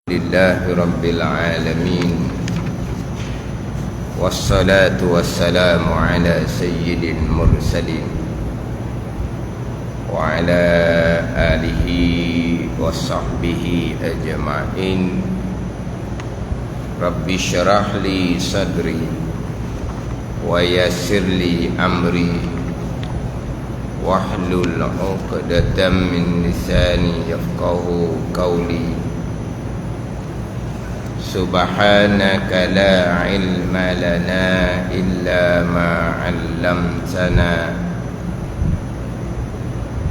Lillahi Rabbil Alamin. Wassalatu wassalamu ala sayyidil mursalin wa ala alihi wa sahbihi ajma'in. Rabbi syrah li sadri wa yassir li amri wahlul 'uqdatam min lisani yafqahu qawli. Subhanaka la ilma lana illa ma 'allamtana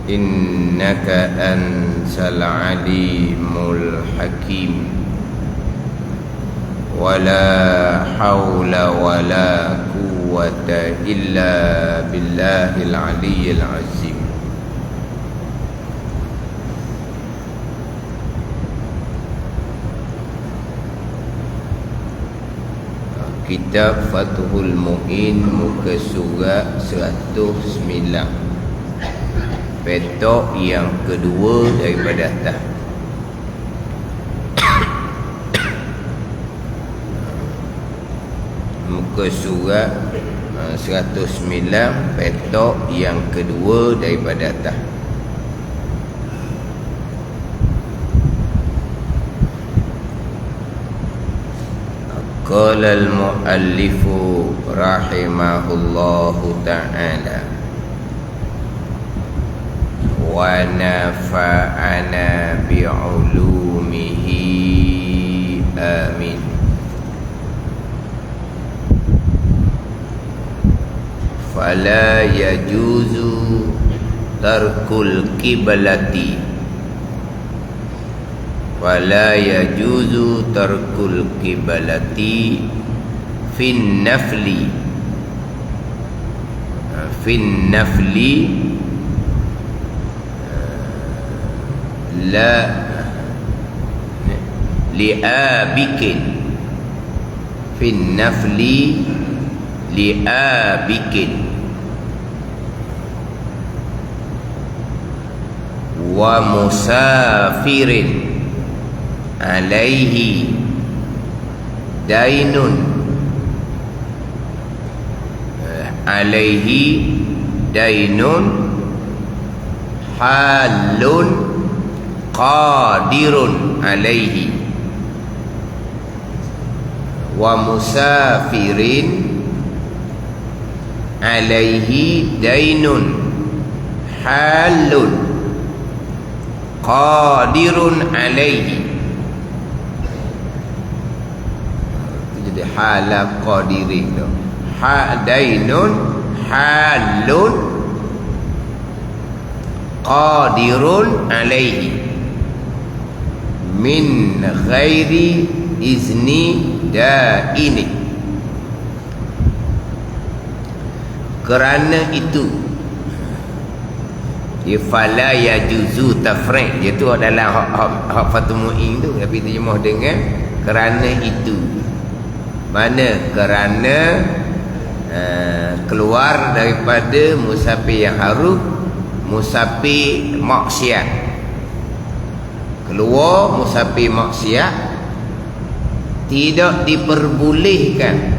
innaka antal alimul hakim. Wala hawla wala quwwata illa billahil aliyyil azim. Kitab Fathul Mu'in, muka surat 109, petok yang kedua daripada atas. Muka surat 109, petok yang kedua daripada atas. Qala al-muallifu rahimahullahu ta'ala wa nafa'ana bi'ulumihi amin. Fala yajuzu tarkul qiblati, wala yajuzu tarkul qiblati fin nafli la li'abikin fin nafli li'abikin wa musafirin alaihi dainun halun qadirun alaihi wa musafirin alaihi dainun halun qadirun alaihi. Jadi hala qadirin tu, dainun halun qadirun alaihi min ghairi izni daini. Kerana itu, fala yajuzu tafriq, iaitu dalam hak Fathul Mu'in tu, tapi terjemah dengan kerana itu. Mana? Kerana keluar daripada musafir yang harum, musafir maksiat. Keluar musafir maksiat tidak diperbolehkan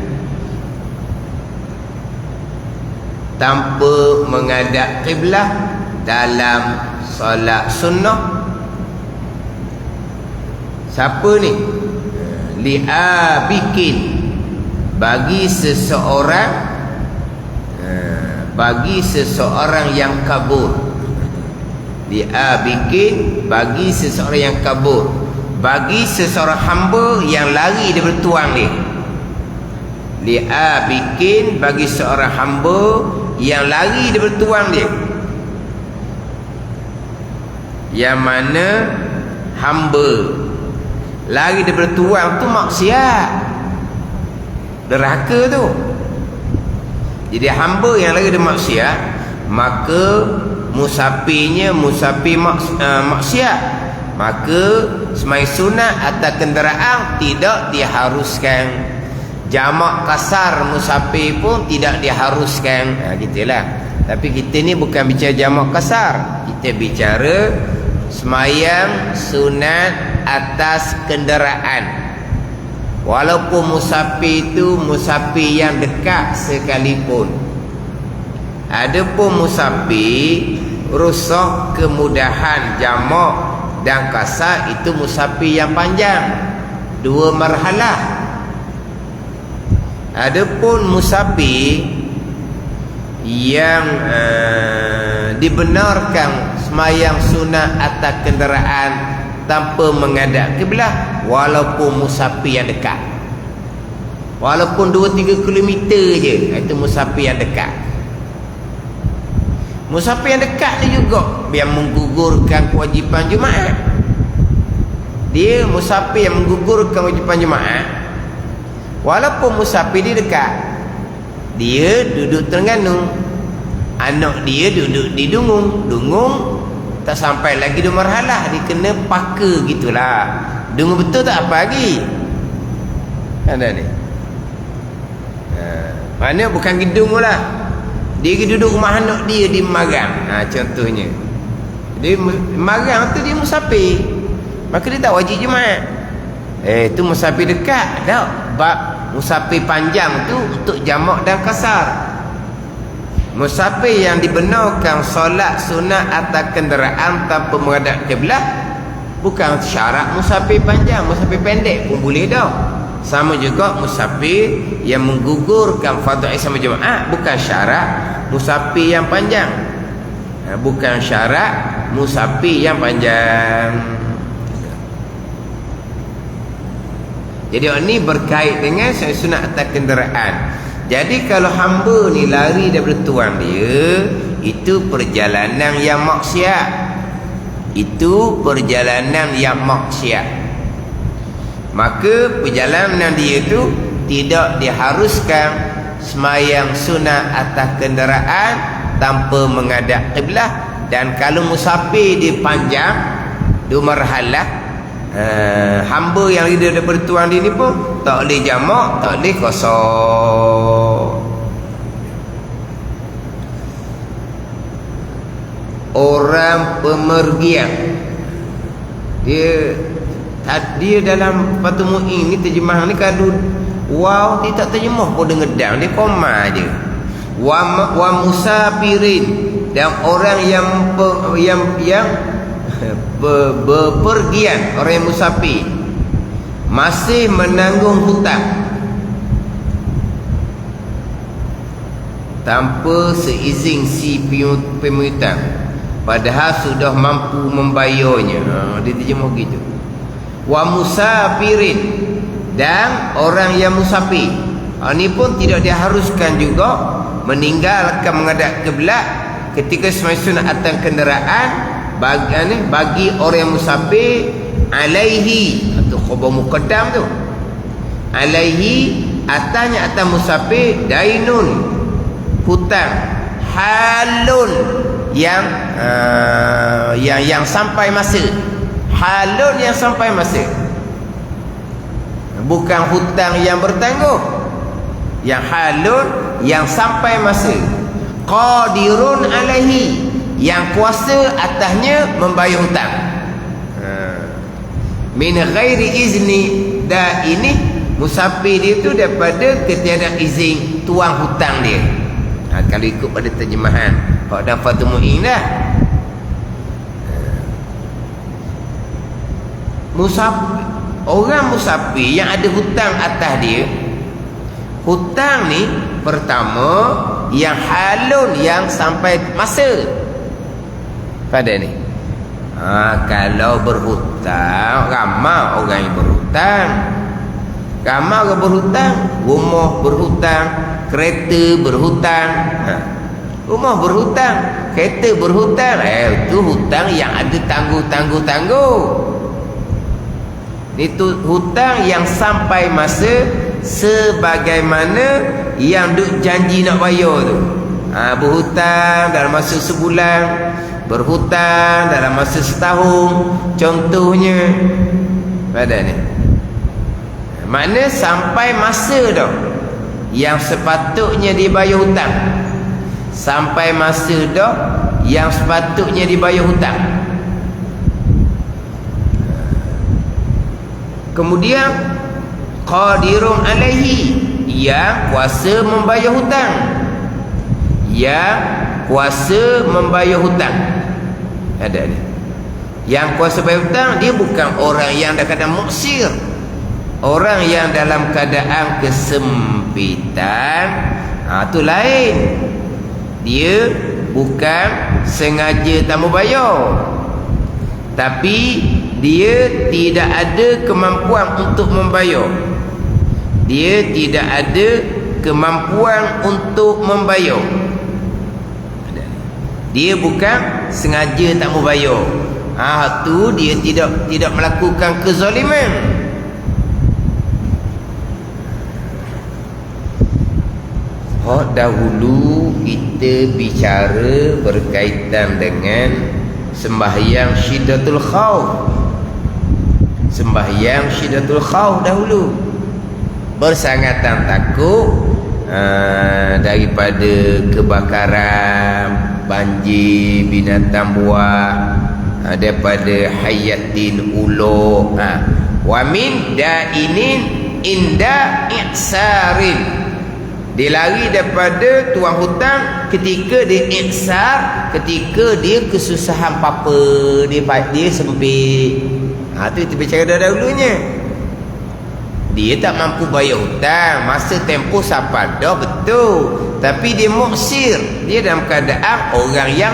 tanpa menghadap qiblah dalam solat sunnah. Siapa ni? Li'abikin, bagi seseorang yang kabur. Li'abikin, bagi seseorang yang kabur, bagi seseorang hamba yang lari daripada tuan dia. Li'abikin, bagi seorang hamba yang lari daripada tuan dia. Yang mana hamba lari daripada tuan tu maksiat, derhaka tu. Jadi hamba yang lari daripada maksiat, maka musafirnya musafir maksiat, maka semai sunat atas kenderaan tidak diharuskan. Jamak kasar musafir pun tidak diharuskan. Gitulah. Tapi kita ni bukan bicara jamak kasar, kita bicara semayang sunat atas kenderaan. Walaupun musafir itu musafir yang dekat sekalipun. Adapun musafir rusak kemudahan jamak dan kasar, itu musafir yang panjang, 2 marhalah. Adapun musafir yang dibenarkan semayang sunat atas kenderaan tanpa menghadap kiblat, walaupun musafir yang dekat, walaupun 2-3 kilometer je, itu musafir yang dekat. Musafir yang dekat ni juga yang menggugurkan kewajipan Jumaat. Dia musafir yang menggugurkan kewajipan Jumaat, walaupun musafir dia dekat. Dia duduk Terengganu, anak dia duduk di Dungung. Dungung tak sampai lagi 2 marhalah, dia kena paka gitulah. Dungung betul tak apa lagi. Ada ni. Mana bukan gedung lah. Dia duduk rumah anak dia di Marang. Contohnya. Dia Marang tu dia musafir. Maka dia tak wajib Jumaat. Itu musafir dekat. Tak. Bab musafir panjang tu untuk jamak dan kasar. Musafir yang dibenarkan solat sunat atas kenderaan tanpa menghadap kiblat bukan syarat musafir panjang, musafir pendek pun boleh dah. Sama juga musafir yang menggugurkan fardu ain sama Jumaat bukan syarat musafir yang panjang. Bukan syarat musafir yang panjang. Jadi ini berkait dengan sunat atas kenderaan. Jadi kalau hamba ni lari daripada tuan dia, itu perjalanan yang maksiat. Itu perjalanan yang maksiat. Maka perjalanan dia itu tidak diharuskan semayang sunat atas kenderaan tanpa menghadap kiblat. Dan kalau musafir dia panjang 2 marhalah, hamba yang lari daripada tuan dia ni pun tak boleh jamak, tak boleh qasar. Orang pemergian, dia dalam Fathul Mu'in ni terjemah ni kalau wow dia tak terjemah pun dengan ngedang, dia koma je. Wa musafirin, dan orang yang bepergian, orang yang musafir masih menanggung hutang tanpa seizin si piutang, padahal sudah mampu membayarnya. Dia terjemah gitu. Wa musafirin, dan orang yang musafir, ini pun tidak diharuskan juga meninggalkan menghadap kiblat ketika sembahyang sunat atas kenderaan. Bagi orang yang musafir, alaihi atau khabar muqaddam tu, alaihi atasnya atas musafir dainun, hutang, halun yang sampai masa. Halun yang sampai masa, bukan hutang yang bertangguh. Yang halun yang sampai masa. Qadirun alaihi, yang kuasa atasnya membayar hutang. Min ghairi izni, dan ini musafir dia tu daripada ketiadaan izin tuan hutang dia. Kalau ikut pada terjemahan pada Fathul Mu'in dah, orang musafir yang ada hutang atas dia, hutang ni pertama yang halun yang sampai masa pada ni. Kalau berhutang, ramai orang yang berhutang. Ramai orang berhutang, rumah berhutang, kereta berhutang. Rumah berhutang, kereta berhutang. Itu hutang yang ada tangguh. Itu hutang yang sampai masa sebagaimana yang duk janji nak bayar tu. Berhutang dalam masa sebulan, berhutang dalam masa setahun, contohnya pada ni. Makna sampai masa dah yang sepatutnya dibayar hutang, sampai masa dah yang sepatutnya dibayar hutang. Kemudian qadirun alaihi, yang kuasa membayar hutang. Yang kuasa membayar hutang. Ada ni. Yang kuasa bayar hutang, dia bukan orang yang dalam keadaan muksir. Orang yang dalam keadaan kesempitan, tu lain. Dia bukan sengaja tak mau bayar, tapi dia tidak ada kemampuan untuk membayar. Dia tidak ada kemampuan untuk membayar. Dia bukan sengaja tak mau bayar. Tu dia tidak melakukan kezaliman. Dahulu kita bicara berkaitan dengan sembahyang syiddatul khauf. Sembahyang syiddatul khauf dahulu, bersangatan takut daripada kebakaran, banjir, binatang buas, daripada hayatin ulo, wa min da'inin inda i'sarin. Dia lari daripada tuan hutang ketika dia ihsar, ketika dia kesusahan apa, dia sempit. Tu kita bicara dahulunya. Dia tak mampu bayar hutang, masa tempoh sampai dah betul, tapi dia muksir. Dia dalam keadaan orang yang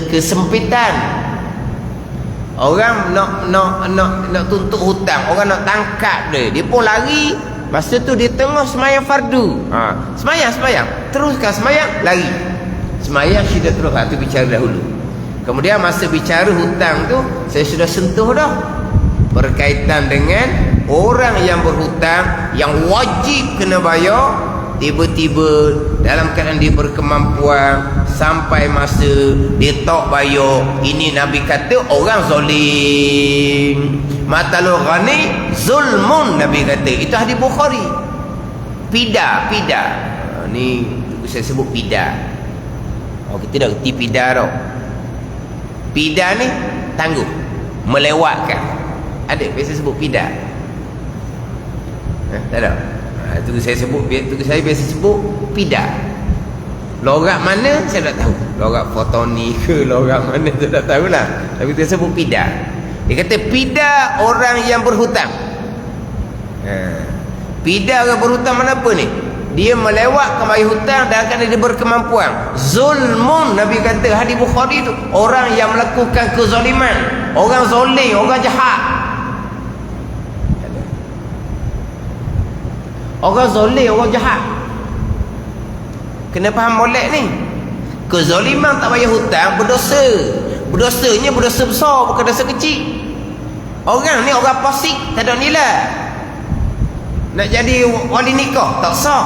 kesempitan. Orang nak tuntut hutang, orang nak tangkap dia pun lari. Masa tu dia tengah semayang fardu. Semayang. Teruskan semayang, lari. Semayang syiddatul khauf. Tu bicara dahulu. Kemudian masa bicara hutang tu, saya sudah sentuh dah. Berkaitan dengan orang yang berhutang, yang wajib kena bayar, tiba-tiba dalam keadaan dia berkemampuan, sampai masa dia tak bayar. Ini Nabi kata orang zalim. Matalul ghani zulmun, Nabi kata. Itu hadis Bukhari. Pida. Ni saya sebut pida. Kita dah kerti pida tau. Pida ni tangguh, melewatkan. Ada biasa sebut pida. Tak ada. Itu saya biasa sebut pida. Lorak mana saya tak tahu. Lorak Fotoni ke lorak mana saya tak tahulah. Tapi dia sebut pida. Dia kata pida orang yang berhutang. Pida orang berhutang mana apa ni? Dia melewatkan bayar hutang dan kerana dia berkemampuan. Zulmun, Nabi kata hadis Bukhari tu, orang yang melakukan kezaliman, orang zalim, orang jahat. Orang zalim, orang jahat. Kena faham molek ni. Kezaliman tak bayar hutang berdosa. Berdosanya berdosa besar, bukan dosa kecil. Orang ni orang fasik, tak ada nilai. Nak jadi wali nikah tak sah.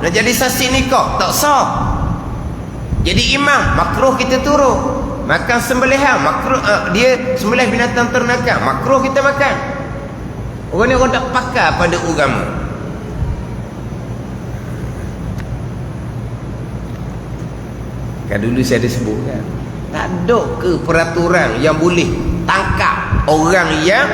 Nak jadi saksi nikah tak sah. Jadi imam makruh kita turun. Makan sembelihan makruh, dia sembelih binatang ternakan makruh kita makan. Orang ni orang tak pakar pada agama. Kan dulu saya ada sebut kan, tak ada ke peraturan yang boleh tangkap orang yang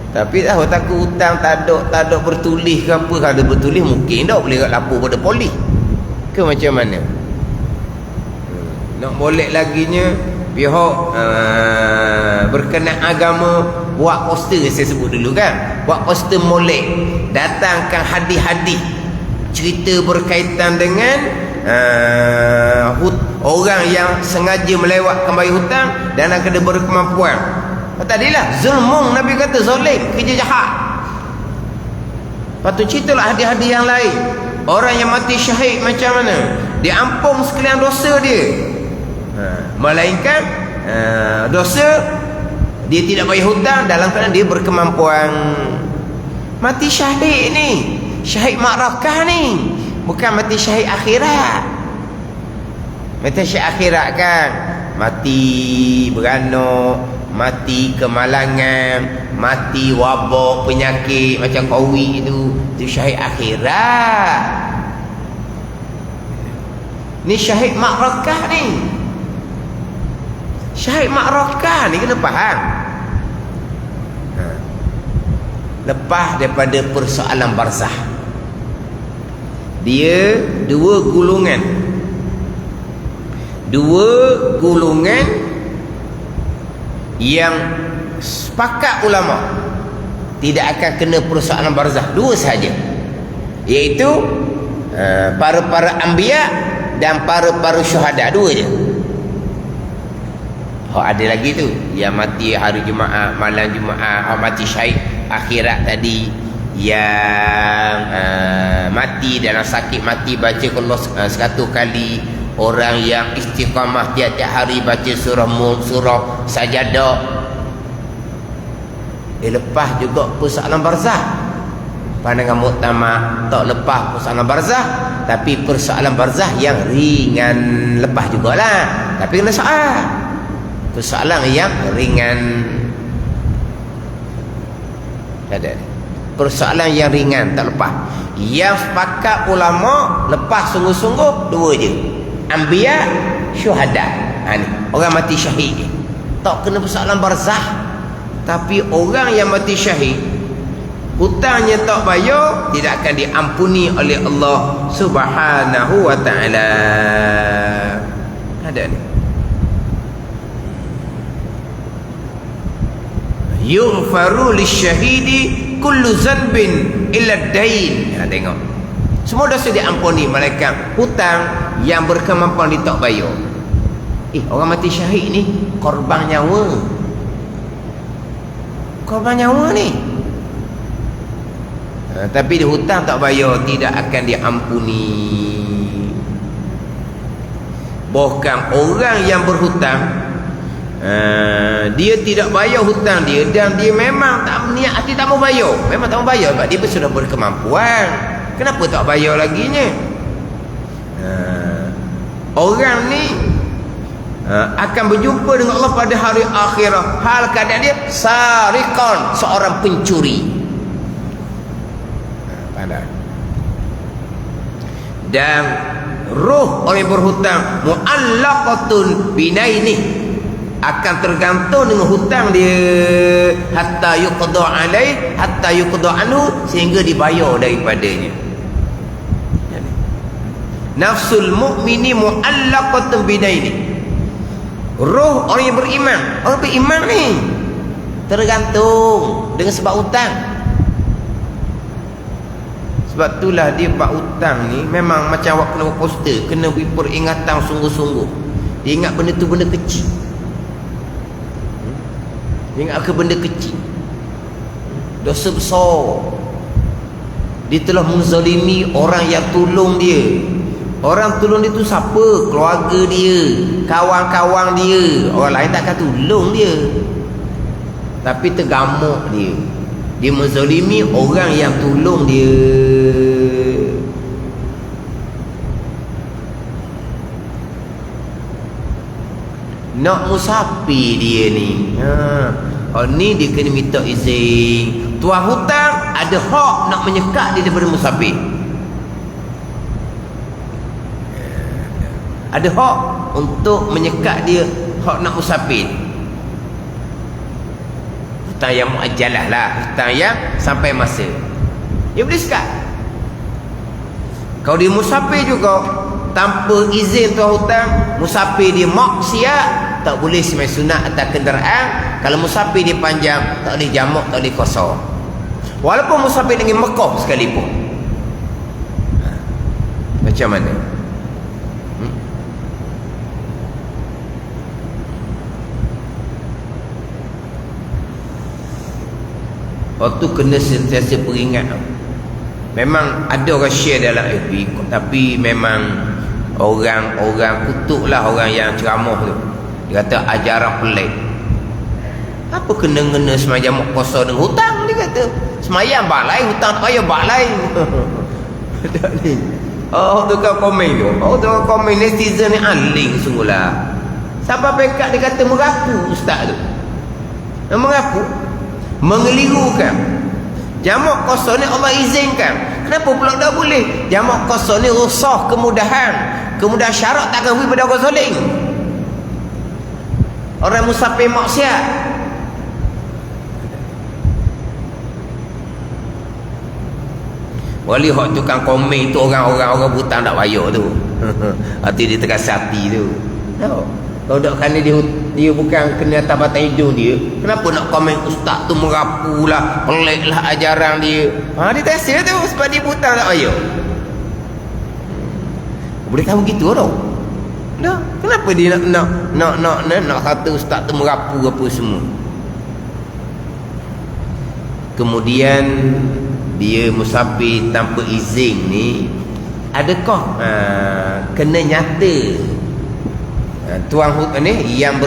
tapi takut hutang tak ada bertulis ke apa. Kalau ada bertulis mungkin tak boleh lapor pada polis ke macam mana. Nak boleh laginya pihak berkenaan agama buat poster, saya sebut dulu kan, buat poster molek, datangkan hadis-hadis cerita berkaitan dengan orang yang sengaja melewatkan bayar hutang dan akan berkemampuan. Tadilah zulmun, Nabi kata zalim, kerja jahat. Lepas tu ceritalah hadis-hadis yang lain. Orang yang mati syahid macam mana, dia ampun sekalian dosa dia, melainkan dosa dia tidak bayar hutang dalam keadaan dia berkemampuan. Mati syahid ni, syahid ma'rakah ni, bukan mati syahid akhirat. Mati syahid akhirat kan mati beranak, mati kemalangan, mati wabak, penyakit macam COVID itu syahid akhirat. Ni syahid ma'rakah ni. Syahid ma'rakah ni kena faham. lepas daripada persoalan barzah. Dia dua golongan yang sepakat ulama tidak akan kena persoalan barzah, dua sahaja, iaitu para anbiya dan para syuhada, dua je. Ada lagi tu yang mati hari Jumaat, malam Jumaat, mati syahid akhirat tadi, yang mati dalam sakit mati baca Allah 100 kali, orang yang istiqamah tiap-tiap hari baca surah Mulk, surah Sajadah. Lepas juga persoalan barzah. Pandangan muktamad tak lepas persoalan barzah, tapi persoalan barzah yang ringan lepas jugalah, tapi kena soal persoalan yang ringan. Ada persoalan yang ringan tak lepas. Yang sepakat ulama lepas sungguh-sungguh dua je, anbiya, syuhada. Ni orang mati syahid tak kena persoalan barzah. Tapi orang yang mati syahid, hutangnya tak bayar, tidak akan diampuni oleh Allah Subhanahu wa ta'ala. Ada ni, yughfaru lisyahidi kullu zanbin illa dain. Tengok, semua dosa diampuni malaikat hutang yang berkemampuan dia tak bayar. Orang mati syahid ni korban nyawa, korban nyawa ni, tapi dia hutang tak bayar, tidak akan diampuni. Bahkan orang yang berhutang, dia tidak bayar hutang dia, dan dia memang tak niat hati tak mau bayar, memang tak mau bayar sebab dia sudah berkemampuan, kenapa tak bayar laginya? Orang ni akan berjumpa dengan Allah pada hari akhirah, hal keadaan dia sariqan, seorang pencuri. Pandai. Dan roh orang yang berhutang mu'allaqatun binainih, akan tergantung dengan hutang dia hatta yuqda alaih, hatta yuqda anhu, sehingga dibayar daripadanya. Nafsul mu'mini mu'allaqatun binainih, roh orang yang beriman. Orang beriman ni tergantung dengan sebab hutang. Sebab itulah dia bab hutang ni memang macam awak kena poster, kena beri peringatan sungguh-sungguh. Dia ingat benda tu benda kecil, dia ingat ke benda kecil, dosa besar. Dia telah menzalimi orang yang tolong dia. Orang tolong dia tu siapa? Keluarga dia, kawan-kawan dia. Orang lain takkan tolong dia, tapi tergamuk dia. Dia menzalimi orang yang tolong dia. Nak musafir dia ni, ni dia kena minta izin. Tuan hutang ada hak nak menyekat dia daripada musafir, ada hak untuk menyekat dia, hak nak musafir. Hutang yang muajjalah lah, hutang yang sampai masa, dia boleh sekat. Kalau dia musafir juga tanpa izin tuan hutang, musafir dia maksiat, tak boleh semai sunat atas kenderaan. Kalau musafir dia panjang, tak boleh jamak, tak boleh qasar, walaupun musafir dengan Mekah sekalipun. Macam mana? Waktu kena sentiasa peringat. Memang ada orang share dalam FB, tapi memang orang kutuk lah orang yang ceramah tu. Dia kata ajaran pelik. Apa kena-kena semayang kosa dengan hutang? Dia kata semayang bak lain, hutang tak payah bak lain. Oh tu kau komen tu, oh tu kau komen netizen ni aling sungguhlah. Sampai pekat dia kata merapu ustaz tu. Merapu, mengelirukan. Jamak qasar ni Allah izinkan. Kenapa pula tak boleh? Jamak qasar ni rusah kemudahan. Kemudahan syarat takkan beri pada orang soling. Orang musafir maksiat. Wali hak tukang komen tu orang hutang tak bayar tu. Hati dia terasa hati tu. Tahu? Kalau tak kerana dia bukan kena atas batang hidung dia, kenapa nak komen ustaz tu merapu lah, pelik lah ajaran dia. Dia terasa tu sebab dia hutang tak bayar. Boleh kamu gitu tau. Dah, kenapa dia nak kata ustaz tu merapu apa semua. Kemudian dia musafir tanpa izin ni, adakah kena nyata tuan hutang ni yang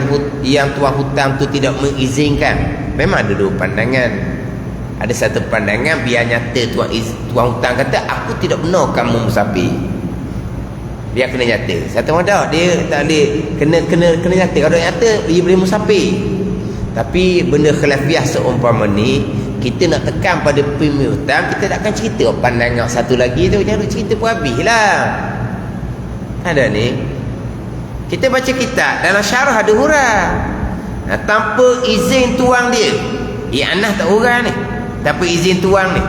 tuan hutang tu tidak mengizinkan? Memang ada dua pandangan. Ada satu pandangan biar nyata tuan hutang kata aku tidak benar kamu musafir, dia kena nyata. Satu orang dia tak boleh kena nyata. Kalau nyata dia boleh musafir. Tapi benda khilafiah seumpama ni, kita nak tekan pada pemilik hutang, kita takkan cerita pandangan satu lagi tu, jangan cerita pun habis lah. Ada ni kita baca kitab, dalam syarah ada huraf. Tanpa izin tuang dia, i'anah tak huraf ni, tanpa izin tuang ni.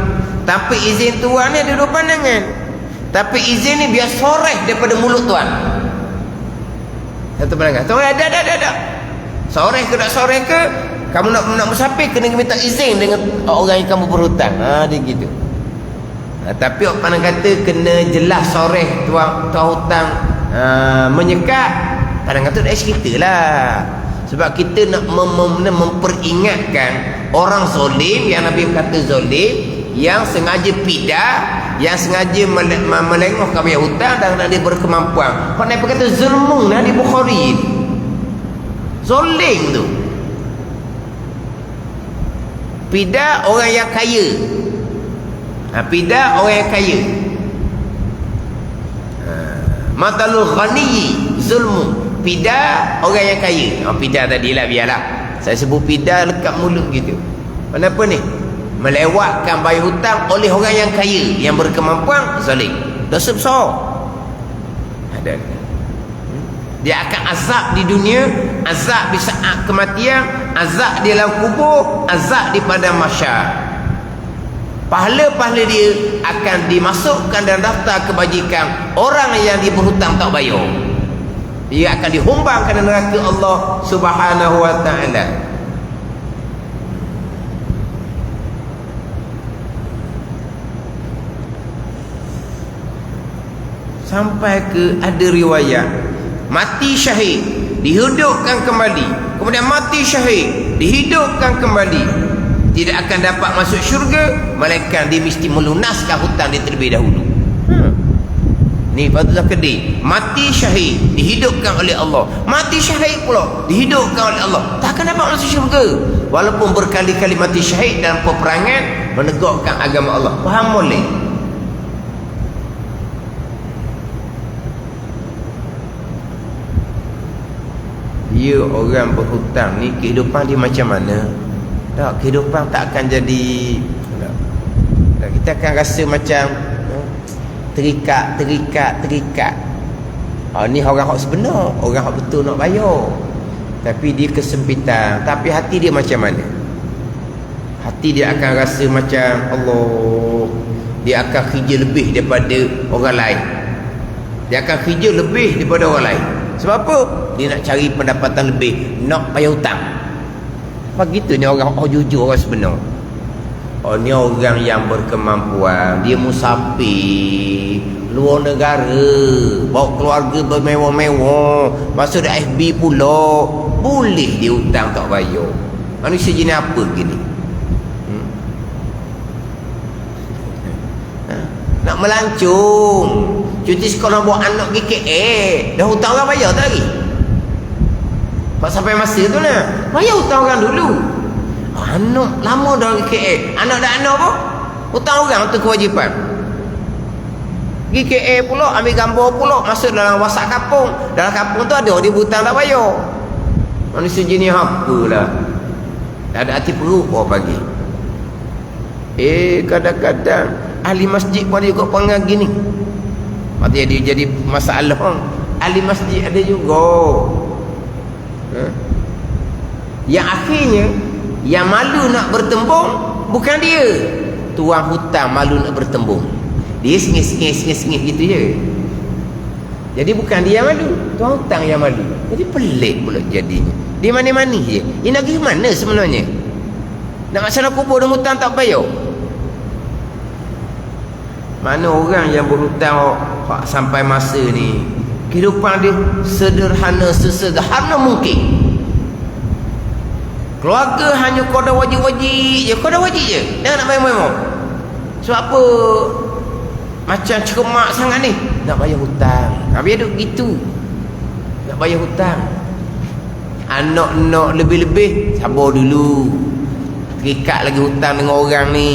Tanpa izin tuang ni ada dua pandangan. Tapi izin ni biar soreh daripada mulut tuan. Satu pandangan, tuan ada. Soreh ke tak soreh ke, kamu nak musafir kena minta izin dengan orang yang kamu berhutang. Dia gitu. Tapi orang pandang kata kena jelas soreh tuan hutang menyekat. Pandang kata dah cerita lah. Sebab kita nak memperingatkan orang zolim, yang Nabi kata zolim, yang sengaja pidah, yang sengaja melengahkan bayar hutang dan nak dia berkemampuan. Kalau Nabi kata zulmun di Bukhari, zolim tu. Pidah orang yang kaya. Pidah orang yang kaya. Matalul ghaniyi zulmun. Pidah orang yang kaya. Pidah tadilah, biarlah saya sebut pidah lekat mulut gitu. Kenapa ni? Melewatkan bayar hutang oleh orang yang kaya, yang berkemampuan, zalim. Dosa besar. Ada. Dia akan azab di dunia, azab di saat kematian, azab di dalam kubur, azab di padang mahsyar. Pahala-pahala dia akan dimasukkan dalam daftar kebajikan orang yang dia berhutang tak bayar. Dia akan dihumbangkan dalam neraka Allah Subhanahu wa ta'ala. Sampai ke ada riwayat mati syahid dihidupkan kembali, kemudian mati syahid dihidupkan kembali, tidak akan dapat masuk syurga melainkan dia mesti melunaskan hutang dia terlebih dahulu. Ni Fadhlah Kedir, mati syahid dihidupkan oleh Allah, mati syahid pula dihidupkan oleh Allah, tak akan dapat masuk syurga walaupun berkali-kali mati syahid dalam peperangan menegakkan agama Allah. Faham boleh? Dia orang berhutang ni kehidupan dia macam mana? Tak, kehidupan tak akan jadi tak. Kita akan rasa macam terikat. Ni orang hak sebenar, orang hak betul nak bayar, tapi dia kesempitan. Tapi hati dia macam mana? Hati dia akan rasa macam Allah, dia akan kerja lebih daripada orang lain, dia akan kerja lebih daripada orang lain. Sebab apa? Dia nak cari pendapatan lebih, nak bayar hutang. Begitu ni orang jujur, orang sebenar. Ni orang yang berkemampuan, dia musafir luar negara, bawa keluarga bermewah-mewah, masuk di FB pula, boleh dia hutang tak bayar. Manusia jenis apa gini? Nak melancung, cuti sekolah bawa anak pergi KL, dah hutang orang bayar tak lagi? Pak sampai masa tu lah, bayar hutang orang dulu. Anak lama dah pergi KL, anak dah anak apa? Hutang orang tu kewajipan. Pergi KL pula, ambil gambar pula, masuk dalam WhatsApp kampung. Dalam kampung tu ada dia hutang tak bayar. Manusia jenis apa lah, tak ada hati perut orang pagi. Kadang-kadang ahli masjid pun ada juga perangai gini. Maksudnya dia jadi masalah. Ahli masjid ada juga. Yang akhirnya yang malu nak bertembung bukan dia, tuan hutang malu nak bertembung. Dia sengih gitu je. Jadi bukan dia yang malu, tuan hutang yang malu. Jadi pelik pula jadinya. Dia mani-mani je. Ini nak pergi mana sebenarnya? Nak masalah kubur dan hutang tak bayar. Mana orang yang berhutang sampai masa ni, kehidupan dia sesederhana mungkin. Keluarga hanya qada wajib-wajib je, qada wajib je. Jangan nak bayar-bayar. Sebab apa? Macam cermak sangat ni, nak bayar hutang. Biar duk gitu. Nak bayar hutang. Anak-anak lebih-lebih sabar dulu. Terikat lagi hutang dengan orang ni.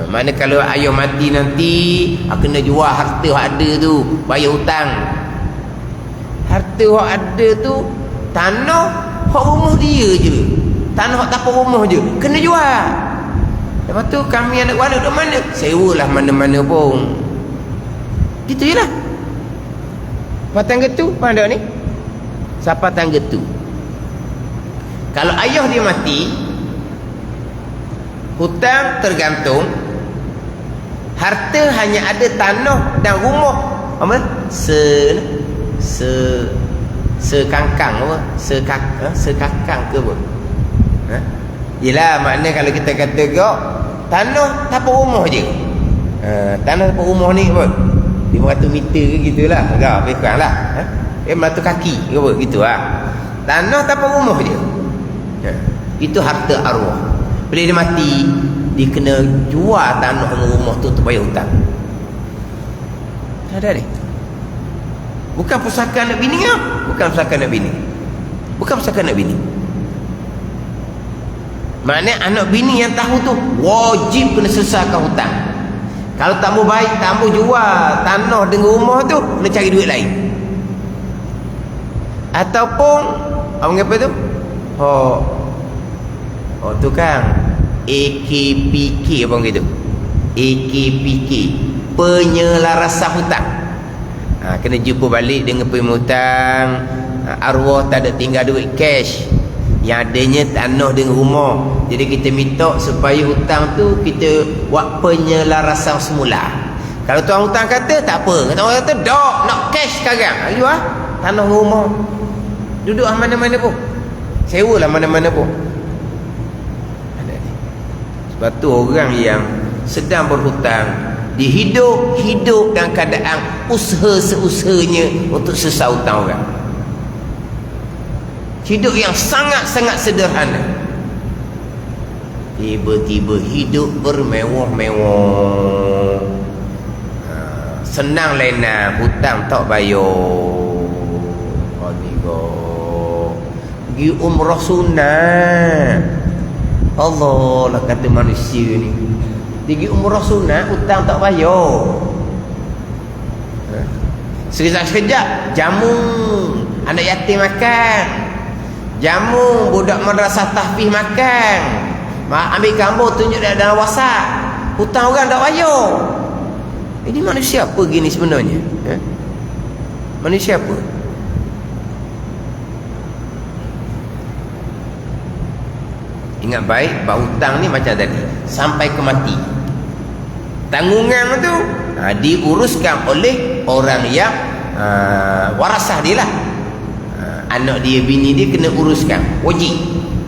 Mana kalau ayah mati nanti, kena jual harta yang ada tu, bayar hutang. Harta yang ada tu, tanah hak rumah dia je. Tanah hak tapak rumah je, kena jual. Lepas tu kami anak warak duduk mana? Sewalah mana-mana pun. Gitu je lah. Patang getu, pandai ni. Siapa tangga tu? Kalau ayah dia mati, hutang tergantung. Harta hanya ada tanah dan rumah. Apa? Sekangkang apa? Sekakang ke apa? Yelah, makna kalau kita kata kau tanah tapak rumah je. Tanah tapak rumah ni apa? 500 meter ke gitulah. Agak lebih kurang lah. 500 kaki ke apa? Gitu lah. Tanah tapak rumah je. Itu harta arwah. Bila dia mati, dia kena jual tanah dengan rumah tu untuk bayar hutang. Ada ni. Bukan pusaka anak bini kan? Bukan pusaka anak bini. Bukan pusaka anak bini. Maknanya anak bini yang tahu tu wajib kena selesaikan hutang. Kalau tak mau baik, tak mau jual tanah dengan rumah tu, kena cari duit lain. Ataupun apa tu? Oh tu kan AKPK apa gitu. AKPK, penyelarasan hutang. Kena jumpa balik dengan pemutang. Arwah tak ada tinggal duit cash, yang adanya tanah dengan rumah. Jadi kita minta supaya hutang tu kita buat penyelarasan semula. Kalau tuan hutang kata tak apa, kata orang kata dok nak cash sekarang, ayo tanah rumah, duduk mana-mana pun, sewa lah mana-mana pun. Sebab tu orang yang sedang berhutang, dia hidup dalam keadaan usaha seusahanya untuk selesai hutang orang. Hidup yang sangat-sangat sederhana. Tiba-tiba hidup bermewah-mewah. Senang lena, hutang tak bayar. Pergi umrah sunat. Allah lah kata manusia ni. Pergi umrah sunat, hutang tak bayar. Sekejap-sekejap jamu anak yatim makan, jamu budak madrasah tahfiz makan, ambil gambar tunjuk dalam WhatsApp, hutang orang tak bayar. Ini manusia apa gini sebenarnya? Manusia apa? Ingat baik, bahawa hutang ni macam tadi, sampai ke mati. Tanggungan tu diuruskan oleh orang yang warasah dia lah. Anak dia, bini dia kena uruskan, wajib.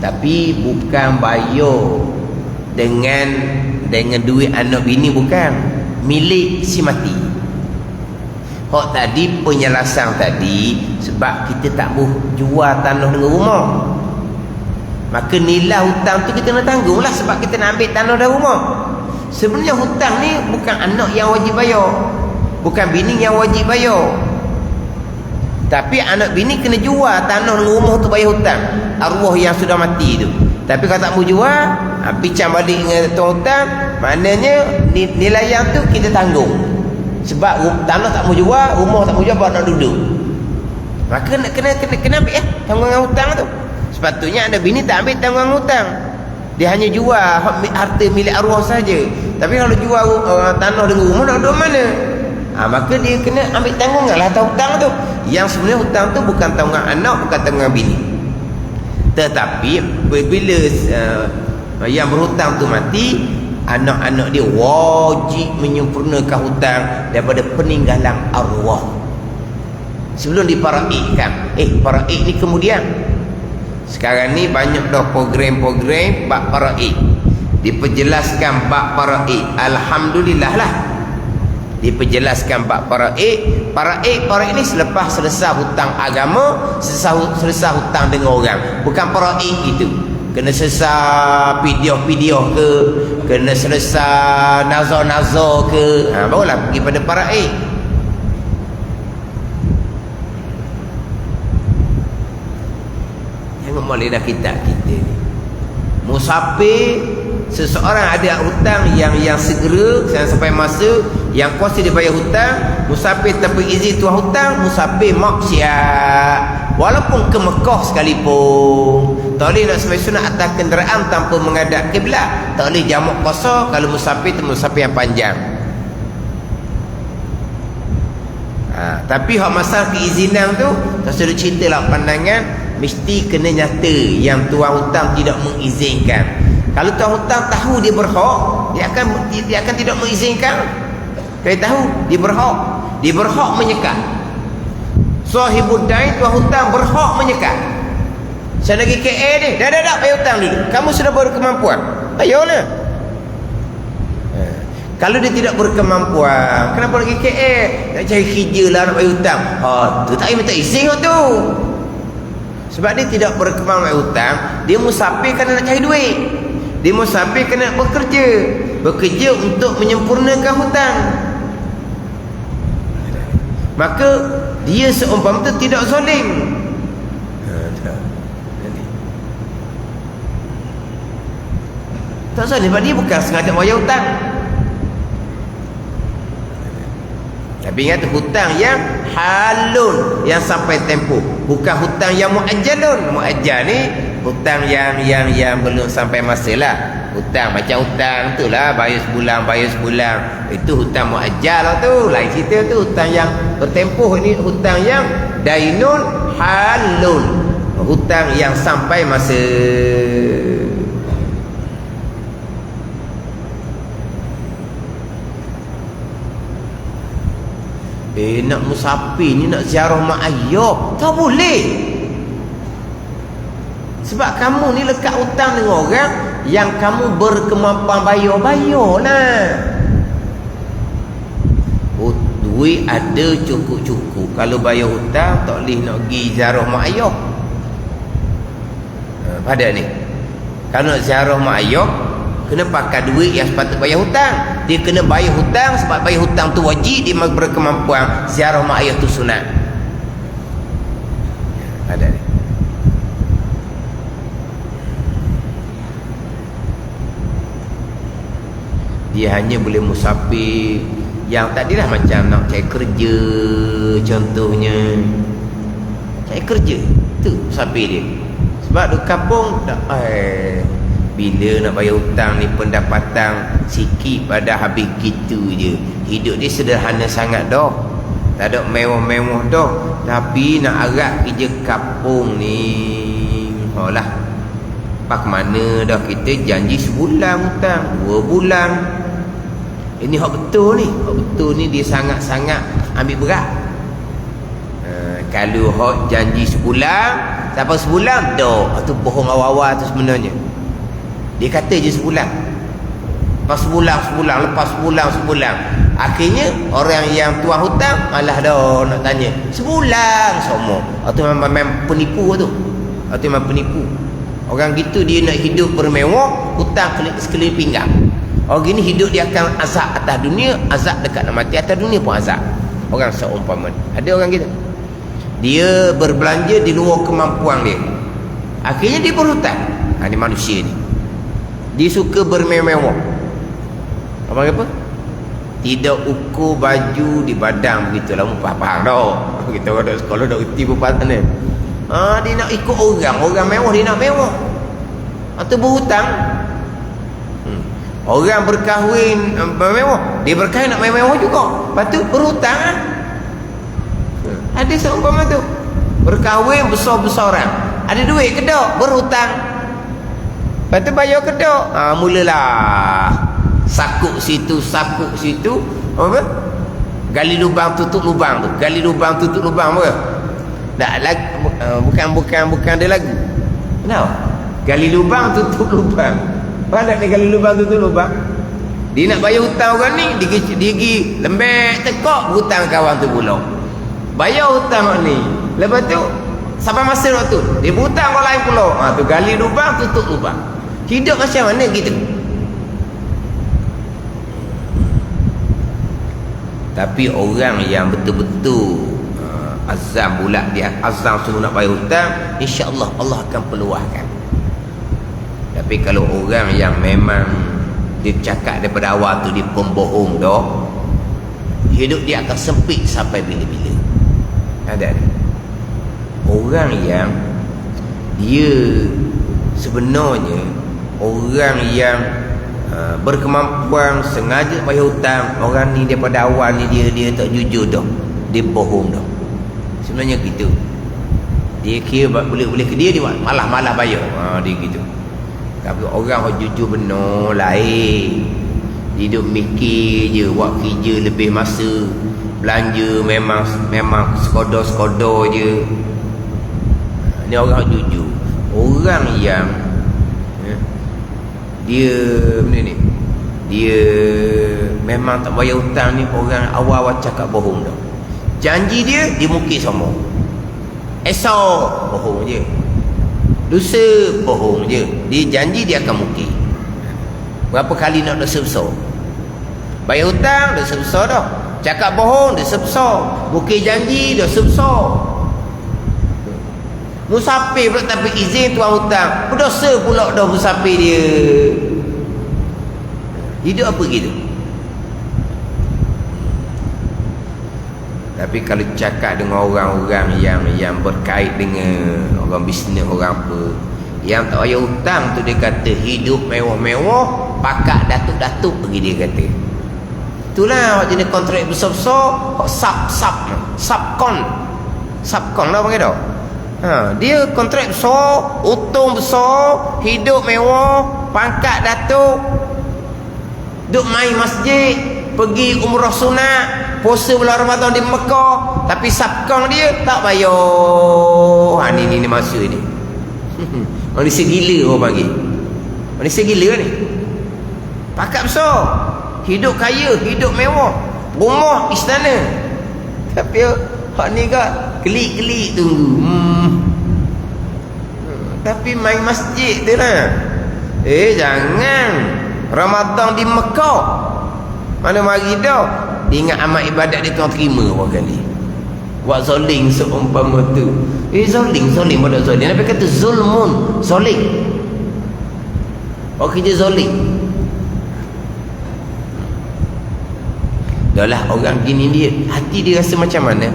Tapi bukan bayar dengan duit anak bini, bukan milik si mati. Hak tadi penyelesaian tadi, sebab kita tak boleh jual tanah dengan rumah, maka nilai hutang tu kita nak tanggung lah, sebab kita nak ambil tanah dan rumah. Sebenarnya hutang ni bukan anak yang wajib bayar, bukan bini yang wajib bayar, tapi anak bini kena jual tanah dan rumah untuk bayar hutang arwah yang sudah mati tu. Tapi kalau tak mau jual, bincang balik dengan tuan hutang, maknanya nilai yang tu kita tanggung. Sebab tanah tak mau jual, rumah tak mau jual, baru nak duduk, maka kena ambil tanggungan hutang tu. Sepatutnya anak bini tak ambil tanggungan hutang, dia hanya jual harta milik arwah saja. Tapi kalau jual tanah dengan rumah, nak duduk mana? Maka dia kena ambil tanggungan lah atas hutang tu. Yang sebenarnya hutang tu bukan tanggungan anak, bukan tanggungan bini. Tetapi bila yang berhutang tu mati, anak-anak dia wajib menyempurnakan hutang daripada peninggalan arwah sebelum diparaikan. Paraik ni kemudian. Sekarang ni banyak dah program-program bab paraik, diperjelaskan bab paraik. Alhamdulillah lah, diperjelaskan bab paraik. Paraik ni selepas selesai hutang agama, selesai hutang dengan orang. Bukan paraik itu kena selesai pidiah-pidiah ke, kena selesai nazar-nazar ke, barulah pergi pada paraik. Jangan boleh dah kita ni musafir. Seseorang ada hutang yang segera sampai masa yang kuasa dia bayar hutang, musafir tanpa izin tuan hutang, musafir maksiat. Walaupun ke Mekah sekalipun, tak boleh nak sembahyang sunat atas kenderaan tanpa menghadap kiblat. Tak boleh jamak qasar kalau musafir tu musafir yang panjang. Tapi hak masalah keizinan tu tak sudah cerita lah pandangan, mesti kena nyata yang tuan hutang tidak mengizinkan. Kalau tuan hutang tahu dia berhak, dia akan tidak mengizinkan. Kalau tahu dia berhak menyekat. Sahibud dain, tuan hutang berhak menyekat. Saya lagi KA dia, dah bayar hutang dulu. Kamu sudah berkemampuan, ayolah. Kalau dia tidak berkemampuan, kenapa lagi KA? Nak cari kerja lah, nak bayar hutang. Tu tak payah minta izin tu. Sebab dia tidak berkemampuan bayar hutang, dia musafir kerana nak cari duit. Dia musafir kena bekerja untuk menyempurnakan hutang. Maka dia seumpama itu tidak zalim. Tak zalim sebab dia bukan sengaja bayar hutang. Tapi ingat hutang yang halun, yang sampai tempoh, bukan hutang yang muajjalun. Muajjal ni hutang yang belum sampai masa lah. Hutang macam hutang tu lah, bayar sebulan. Itu hutang muajjal lah tu, lain cerita tu. Hutang yang bertempoh ni hutang yang dainun halun, hutang yang sampai masa. Nak musafir ni, nak ziarah mak ayah, tak boleh. Sebab kamu ni lekat hutang dengan orang yang kamu berkemampuan bayar lah. Duit ada cukup-cukup. Kalau bayar hutang, tak boleh nak pergi ziarah mak ayah. Pada ni, kalau nak ziarah mak ayah, kena pakai duit yang sepatut bayar hutang. Dia kena bayar hutang, sebab bayar hutang tu wajib. Dia berkemampuan, ziarah mak ayah tu sunat. Ada ni. Dia hanya boleh musafir yang tadilah macam nak cari kerja, contohnya cari kerja tu musafir dia. Sebab di kampung dah bila nak bayar hutang ni pendapatan sikit pada habis gitu je. Hidup dia sederhana sangat dah, tak ada mewah-mewah dah. Tapi nak harap kerja kampung ni, lah pak mana dah kita janji sebulan hutang, 2 bulan. Ini hak betul ni. Hak betul ni dia sangat-sangat ambil berat. Kalau hak janji sebulan, sampai sebulan dah, tu bohong awal-awal tu sebenarnya. Dia kata je sebulan, lepas sebulan, lepas sebulan. Akhirnya orang yang tuan hutang malah dah nak tanya sebulan semua. Itu memang penipu tu. Itu memang penipu. Orang gitu dia nak hidup bermewah, hutang sekeliling pinggang. Orang gini hidup dia akan azab atas dunia, azab dekat nak mati, atas dunia pun azab. Orang seumpama ada orang gitu, dia berbelanja di luar kemampuan dia, akhirnya dia berhutang. Ini manusia ni, dia suka bermewah. Apa? Tidak ukur baju di badan begitu lah. Faham dah. Kita orang dah sekolah dah erti berpatan ni. Dia nak ikut orang mewah, dia nak mewah. Atau berhutang. Orang berkahwin bermewah, dia berkahwin nak mewah juga. Lepas tu berhutang lah. Ada seumpama tu, berkahwin besar-besaran, ada duit kedok, berhutang. Lepas tu bayar kedok, mulalah sakuk situ apa, gali lubang tutup lubang tu, gali lubang tutup lubang apa tak lagu, bukan dia lagu. Kenapa gali lubang tutup lubang? Mana ni gali lubang tutup lubang? Dia nak bayar hutang orang ni, dia pergi lembek tekok hutang kawan tu pula. Bayar hutang orang ni. Lepas tu sampai masa waktu dia hutang orang lain pula. Tu gali lubang tutup lubang. Hidup macam mana gitu? Tapi orang yang betul-betul azam pula, dia azam sungguh nak bayar hutang, insya-Allah Allah akan peluahkan. Tapi kalau orang yang memang dia cakap daripada awal tu dia pembohong dah, hidup dia akan sempit sampai bila-bila. Ada orang yang dia sebenarnya orang yang berkemampuan sengaja bayar hutang, orang ni daripada awal ni dia tak jujur dah, dia bohong dah. Sebenarnya gitu. Dia kira boleh ke dia malah bayar. Dia gitu. Tapi orang yang jujur benar lain. Dia duduk mikir je, buat kerja lebih masa, belanja memang sekodor-sekodor je. Ni orang yang jujur. Orang yang dia benda ni, dia memang tak bayar hutang ni, orang awal-awal cakap bohong dah. Janji dia mungkir semua. Esok bohong je, lusa bohong je. Dia janji dia akan mungkir. Berapa kali nak dosa besar? Bayar hutang dosa besar dah, cakap bohong dosa besar, mungkir janji dosa besar. Musafir pula tapi izin tuan hutang, berdosa pula dah musafir dia. Hidup apa gitu? Tapi kalau cakap dengan orang-orang yang berkait dengan orang bisnes, orang apa, yang tak payah hutang tu, dia kata hidup mewah-mewah, pakak datuk-datuk pergi, dia kata. Itulah jenis kontrak besar-besar, subkon lah panggil dah. Dia kontrak besar, untung besar, hidup mewah, pangkat datuk, duk main masjid, pergi umrah sunat, puasa bulan Ramadan di Mekah, tapi subkon dia tak bayar. Ni masa ni. Manusia gila orang panggil. Manusia gila ni. Pakat besar, hidup kaya, hidup mewah, rumah istana. Tapi hak ni kat kelik-kelik tunggu. Tapi main masjid tu lah. Jangan. Ramadan di Mekah, mana mari dah. Dia ingat amal ibadat dia tuan terima berapa kali. Buat zoling seumpama tu. Zoling pada zoling. Nabi kata zulmun, zoling. Kerja zoling. Dah lah orang gini, dia hati dia rasa macam mana?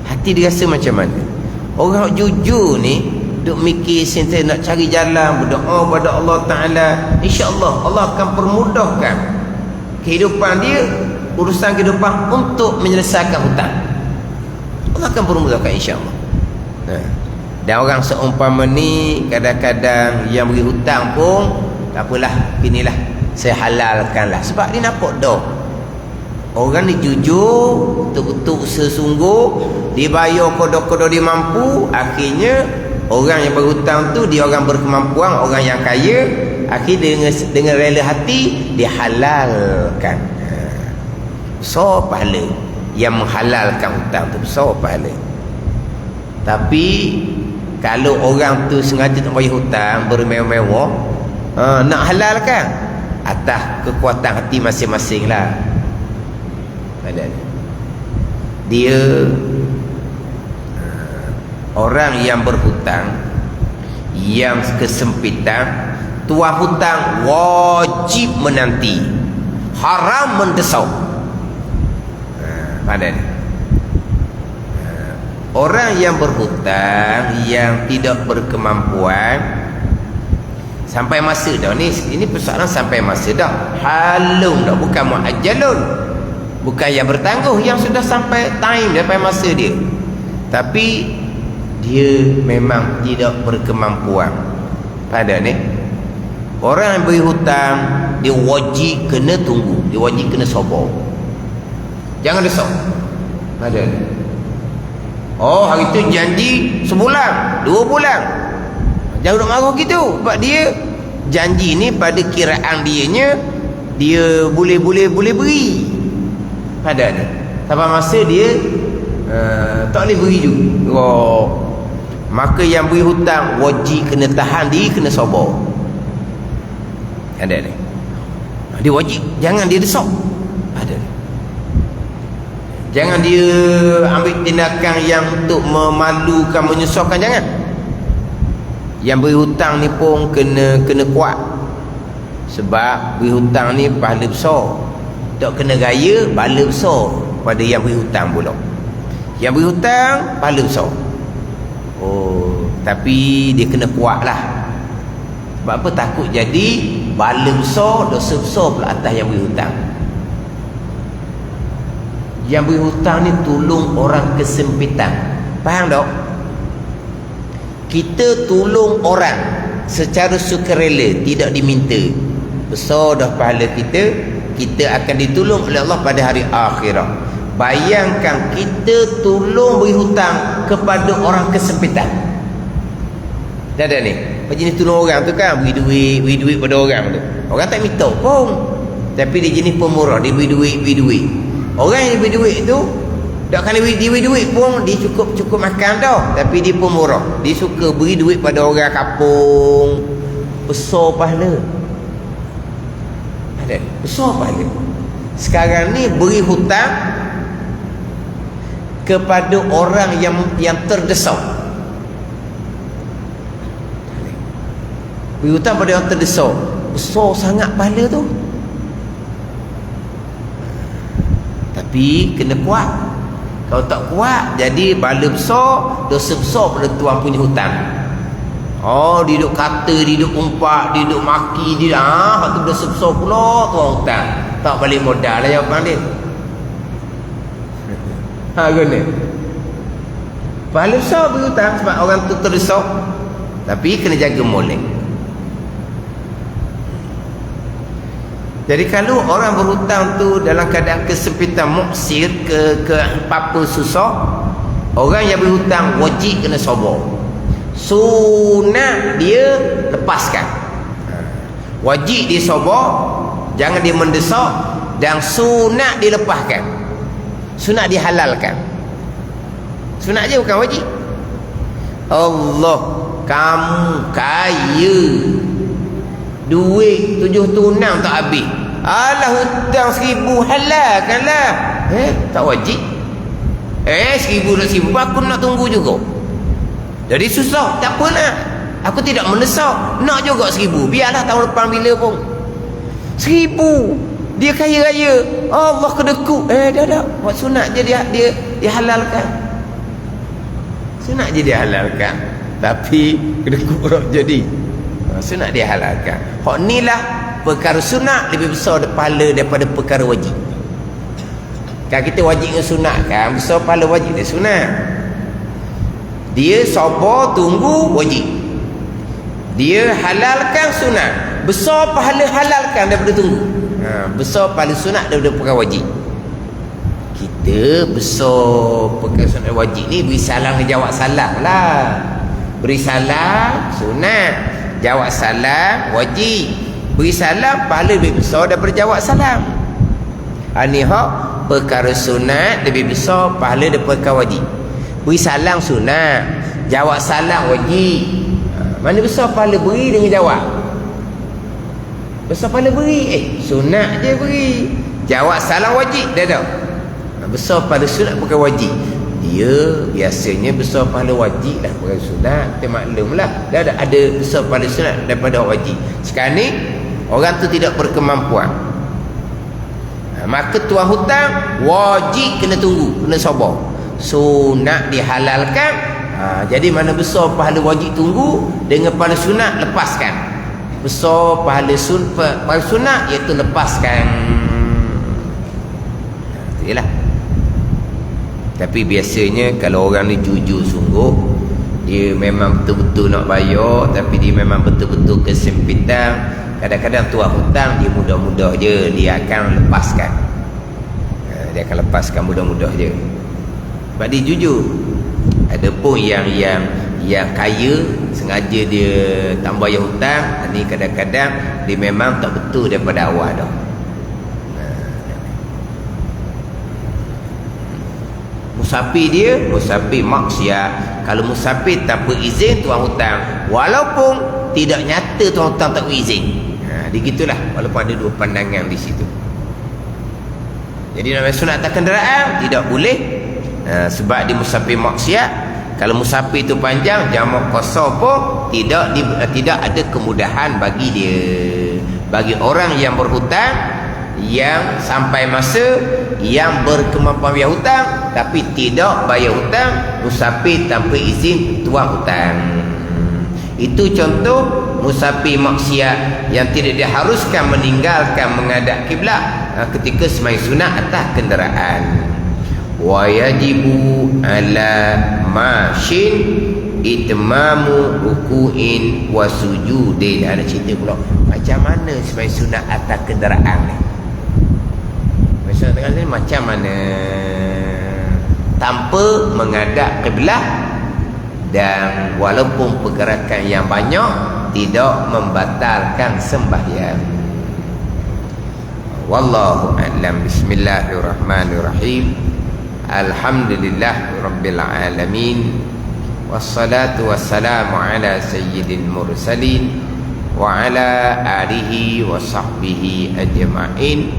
Hati dia rasa macam mana? Orang jujur ni duk mikir sentiasa nak cari jalan, berdoa pada Allah Ta'ala, insya-Allah Allah akan permudahkan kehidupan dia, urusan kehidupan untuk menyelesaikan hutang. Allah akan permudahkan insya-Allah. Dan orang seumpama ni kadang-kadang yang beri hutang pun tak apalah, inilah saya halalkanlah, sebab dia nampak dah orang ni jujur, betul-betul sesungguh, dia bayar kodok-kodok dia mampu. Akhirnya orang yang berhutang tu dia orang berkemampuan, orang yang kaya, akhirnya dengan rela hati dia halalkan. Besar pahala yang menghalalkan hutang tu, besar pahala. Tapi kalau orang tu sengaja tak bayar hutang, bermewah-mewah, nak halalkan, atas kekuatan hati masing-masing lah. Dia orang yang berhutang, yang kesempitan, tuan hutang wajib menanti, haram mendesau. Pada ni orang yang berhutang, yang tidak berkemampuan, sampai masa dah ni, ini persoalan sampai masa dah, halum dah, bukan muajjalun, bukan yang bertangguh, yang sudah sampai time, sampai masa dia, tapi dia memang tidak berkemampuan pada ni. Orang yang beri hutang, dia wajib kena tunggu, dia wajib kena sabar. Jangan risau. Ada. Oh, hari tu janji sebulan, 2 bulan. Jangan duk marah gitu. Sebab dia janji ni pada kiraan dianya, dia boleh beri. Ada ni. Sampai masa dia tak boleh beri juga. Oh. Maka yang beri hutang wajib kena tahan diri, kena sabar. Ada ni. Dia wajib, jangan dia desak. Ada ni. Jangan dia ambil tindakan yang untuk memalukan, menyusahkan, jangan. Yang beri hutang ni pun kena kuat. Sebab beri hutang ni pahala besar. Tak kena gaya, pahala besar pada yang beri hutang pula. Yang beri hutang pahala besar. Oh, tapi dia kena kuat lah. Sebab apa? Takut jadi pahala besar, dosa besar pula atas yang beri hutang. Yang beri hutang ni tolong orang kesempitan. Faham tak? Kita tolong orang secara sukarela, tidak diminta. Besar dah pahala kita. Kita akan ditolong oleh Allah pada hari akhirat. Bayangkan kita tolong beri hutang kepada orang kesempitan. Dah ada ni. Macam jenis tolong orang tu kan, beri duit pada orang tu. Orang tak minta pun. Tapi dia jenis pemurah, dia beri duit. Orang yang beri duit tu, tak kena dia beri duit pun dia cukup makan dah. Tapi dia pemurah. Dia suka beri duit pada orang kampung. Besar pahala. Ada besar pahala. Sekarang ni beri hutang kepada orang yang terdesak. Beri hutang pada orang terdesak, besar sangat pahala tu. Tapi kena kuat. Kalau tak kuat, jadi pahala besar, dosa besar pada tuan punya hutang. Oh, dia duk kata, dia duk umpat, dia duk maki, dia tu dosa besar pula tuan hutang. Tak balik modal lah jawapan dia. Guna. Pahala besar beri hutang sebab orang tu terdesak. Tapi kena jaga molek. Jadi kalau orang berhutang tu dalam keadaan kesempitan, muksir, ke apa susah, orang yang berhutang wajib kena sabar. Sunat dia lepaskan. Wajib dia sabar, jangan dia mendesak, dan sunat dia lepaskan. Sunat dia halalkan. Sunat je bukan wajib. Allah, kamu kaya, duit 7 tunang tak habis. Alah, hutang 1000 halalkanlah. Tak wajib. 1000 nak 1000 aku nak tunggu juga. Jadi susah, tak apa nak. Aku tidak mendesak, nak juga 1000. Biarlah tahun depan bila pun. 1000. Dia kaya raya. Allah kedekut. Dah. Buat sunat je dia halalkan. Sunat je dia halalkan. Tapi kedekut orang jadi. Sunat dia halalkan. Hak ni lah perkara sunat lebih besar pahala daripada perkara wajib. Kan kita wajib dengan sunat kan, besar pahala wajib dia sunat. Dia sabar tunggu wajib. Dia halalkan sunat, besar pahala halalkan daripada tunggu. Besar pahala sunat daripada perkara wajib. Kita besar perkara sunat wajib ni, beri salam dan jawab salam lah. Beri salam sunat, jawab salam wajib. Beri salam pahala lebih besar daripada jawab salam. Ni hak perkara sunat lebih besar pahala daripada perkara wajib. Beri salam sunat, jawab salam wajib. Mana besar pahala beri dengan jawab? Besar pahala beri. Sunat je beri, jawab salam wajib. Dah. Besar pahala sunat bukan wajib. Dia biasanya besar pahala wajib lah, bukan sunat. Kita maklumlah. Dah ada besar pahala sunat daripada wajib. Sekarang ni orang tu tidak berkemampuan, maka tuan hutang wajib kena tunggu, kena sabar. Sunat dihalalkan. Jadi mana besar pahala wajib tunggu dengan pahala sunat lepaskan. Besar pahala sunat iaitu lepaskan. Itulah. Tapi biasanya kalau orang ni jujur sungguh, dia memang betul-betul nak bayar, tapi dia memang betul-betul kesempitan, Kadang-kadang tuan hutang dia mudah-mudah je dia akan lepaskan. Dia akan lepaskan mudah-mudah je. Sebab dia jujur. Ada pun yang kaya sengaja dia tak bayar hutang, ni kadang-kadang dia memang tak betul daripada awal dah. Musafir dia musafir maksiat. Kalau musafir tanpa izin tuan hutang, walaupun tidak nyata tuan hutang tak berizin, dia gitulah, walaupun ada dua pandangan di situ. Jadi namanya sunat atas kenderaan tidak boleh, sebab dia musafir maksiat. Kalau musafir itu panjang, jamak qasar pun tidak ada kemudahan bagi dia. Bagi orang yang berhutang, yang sampai masa yang berkemampuan bayar hutang tapi tidak bayar hutang, musafir tanpa izin tuan hutang. Itu contoh musafir maksiat yang tidak diharuskan meninggalkan menghadap kiblat ketika sembahyang sunat atas kenderaan. Wa yajibu ala mashin itmamu ruku'in wa sujudin. Ada cerita pula macam mana sembahyang sunat atas kenderaan ni. Sembahyang sunat ni macam mana tanpa menghadap kiblat, dan walaupun pergerakan yang banyak tidak membatalkan sembahyang. Wallahu a'lam. Bismillahirrahmanirrahim. Alhamdulillahirabbil alamin. Wassalatu wassalamu ala sayyidil mursalin wa ala alihi wa sahbihi ajma'in.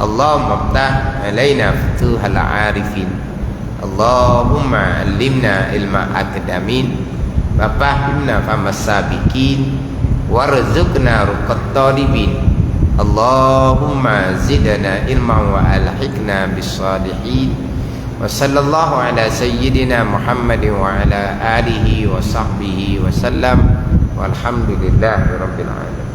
Allahumma ftah alaina futuhal arifin. Allahumma allimna ilma akdamin wa fahimna famas sabiqin warzuqna ruqat talibin. Allahumma zidna ilman wa alhiqna bis salihin. Wa sallallahu ala sayyidina Muhammadin wa ala alihi wa sahbihi wa sallam. Walhamdulillahi rabbil alamin.